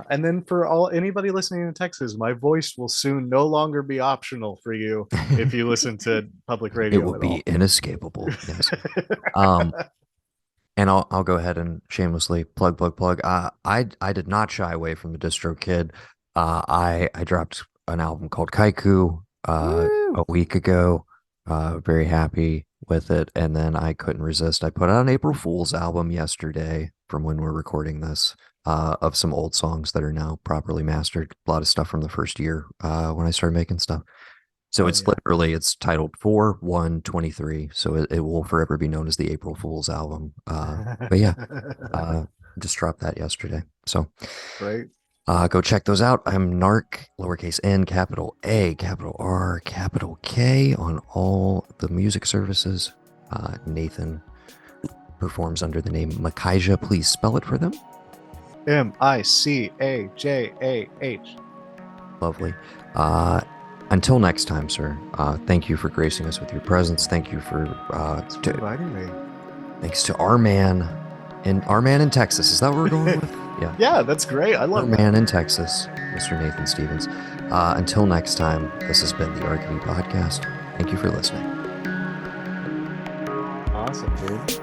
And then for all anybody listening in Texas, my voice will soon no longer be optional for you if you listen to public It will radio at be all. inescapable. Yes. Um, and I'll go ahead and shamelessly plug. I did not shy away from the distro kid. I dropped an album called Kaiku Woo! a week ago. Very happy with it, and then I couldn't resist. I put out an April Fool's album yesterday from when we're recording this. Of some old songs that are now properly mastered. A lot of stuff from the first year when I started making stuff. So Hell it's yeah. literally it's titled 4/1/23. So it will forever be known as the April Fool's album. But yeah, uh, just dropped that yesterday. So Right. go check those out. I'm Narc, lowercase n, capital A, capital R, capital K on all the music services. Nathan performs under the name Micajah. Please spell it for them. Micajah. Lovely. Until next time, sir. Thank you for gracing us with your presence. Thank you for inviting me. thanks to our man in Texas. Is that what we're going with? Yeah. Yeah, that's great. I Our love man that. in Texas, Mr. Nathan Stevens. Until next time, this has been the ARK of E podcast. Thank you for listening. Awesome, dude.